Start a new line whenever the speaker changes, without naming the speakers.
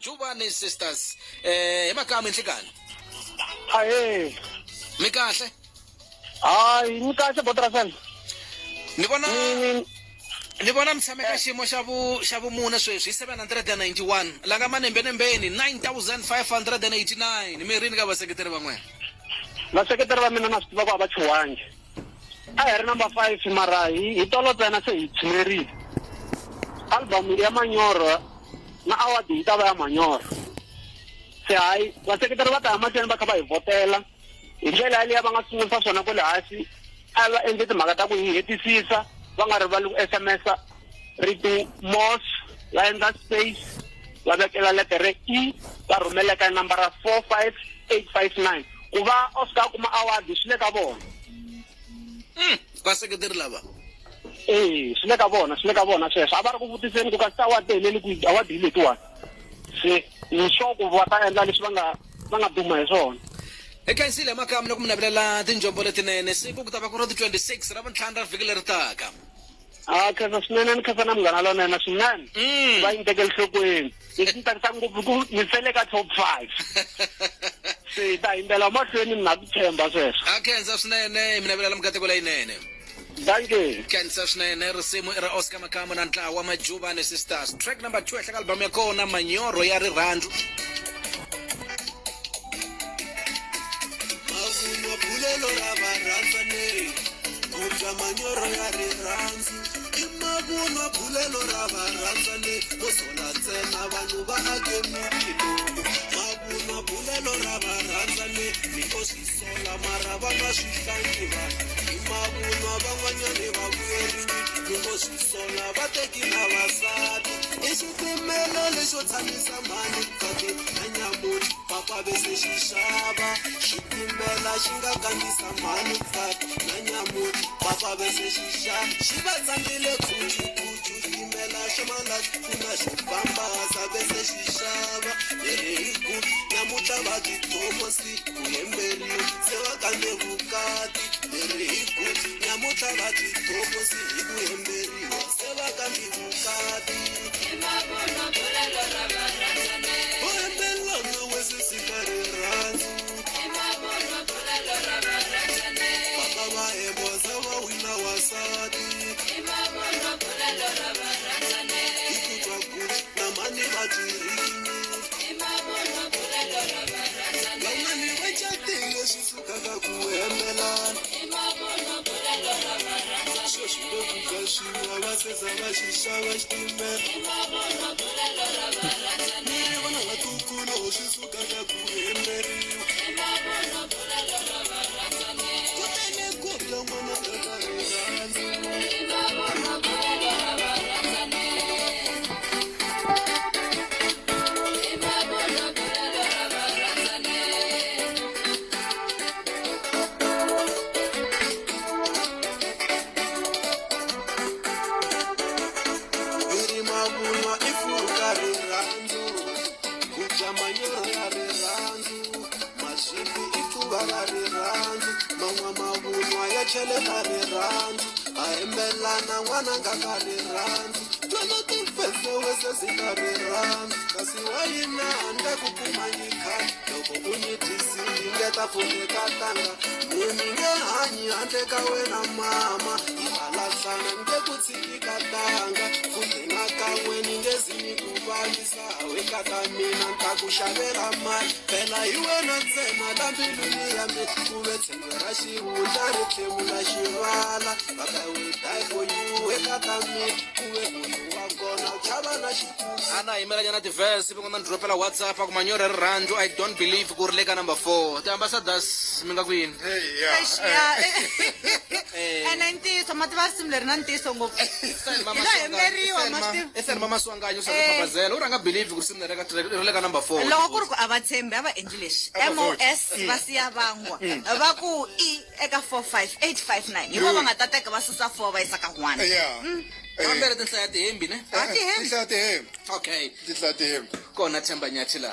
Majubane Sisters. Emakama enhlikani.
Hayi.
Mikahle.
Hayi, ngikahle bodrasan.
Nibona mtshame ka xiyimo xa vumune sweswi 791 langa manembeni 9589 mirini ka vaseketeri van'wena.
Vaseketeri va mina na swi tiva ku a va chuhangi. A hi ri number 5 mara hi tolo ntsena se hi tshinerile. Album ya manyoro na award yi ta va ya manyoro. Se hayi vaseketeri va ta ya mahlweni va kha va hi votela hi ndlela yaleyo va nga sungulisa swona kwale hansi a va endle timhaka ta ku hi hetisisa va nga rivali ku SMS-a rito MOS va endla space va vekela letere E va rhumela ka nambara 45859 ku va Oscar kuma award swi le ka vona.
Vaseketeri lava.
Swi le ka vona sweswo a va ri ku vutiseni ku ka swi award heleli ku award hi letiwani se ni sure ku va ta endla leswi va nga duma hi swona.
Ekhansile makama loko mi navelela tinjombo letinene siku ku ta va ku ri 26 ra vuntlhanu ra vhiki leri taka.
Khaza swinene ni khaza na munghana lonene swinene va yi tekeli nhlokweni leswi ni tsakisa ngopfu ku ni sele ka top 5 se hi ta yimbela mahlweni ni na ku tshemba sweswo.
Khensa swinene mi navelela mikateko leyinene.
Thank you.
Khensa swinene risimu ra Oscar Makama na ntlawa Majubane Sisters track number 2 eka album ya kona Manyoro ya Rirhandzu.
Mabulelo ra varandzane kuja manyoro ya rirhandzu imabunwa bulelo ra varandzane kosola ntsena vanhu va ake mimilo mabunwa bulelo ra varandzane niko swisola mara va nga swi hlangiva imabunwa van'wanyani va vuyeriwi niko swisola va teki na vasati i xitimelo lexo tshamisa mani kati na nyamuti papa vese xi xava xitimela xi nga kangisa mani kati na nyamuti papa vese xi xava xi va tsandile khuchukuchu xitimela xo malati ku na xo fambasa vese xi xava leri hi ku namuta va titomosi ku hemberiwa se va kambe vukati leri hi ku namuta va titomosi hi ku hemberiwa se va kambe vukati u hembelana wese sika rirhandzu papa va heboza va wina wasati ikutwa kuti na mani va tirini van'wani va catile swi sukaka ku hembelana sweswi lo ku ka swin'wa va seza va xi xava xitimela ni vona vatukulu swi sukaka ku hemberiwa ku tele ku lomana ka rirhandzu manyoro ya rirhandzu maswiti i tuva ra rirhandzu man'wa mavunwa ya chelela rirhandzu a hembelana n'wananga ka rirhandzu lona timfese wese sika rirhandzu kasi wa yina handle ku kuma nyikhani loko u ni tisini nge ta pfuneka tanga muni nge hanyi handle ka wena mama hi halahlana nge ku tshikika tanga futhi na kan'we ni nge zini ku valisa weka ka mina nta ku xavela mali phela hi wena ntsena la mbilwini ya mi ku ve tshembe ra xivundla ri tlhemula xivala baka we die for you eka ka mina ku ve munhu wa kona u chava na xikulu
Ana yimelanya na tivhesi va nga dropela WhatsApp ku Manyoro ya Rirhandzu I don't believe ku ri le ka number 4 ti-ambassadors mi nga kwini.
ene ntiyiso mati va risimu leri na ntiyiso ngopfu ila hemberiwa
eseni mama swanganyo swa kupapazela u ranga believe ku risimu leri ri le ka number 4
loko ku ri ku a va tshembi a va endli leswi MOS va siya vangwa va ku E eka 45859 hi vo va nga ta teka va susa 4 va yisa ka 1
kambere tinhlaya tihembi ne
a tihembi
okay
Tihembi.
kona Themba Nyathi la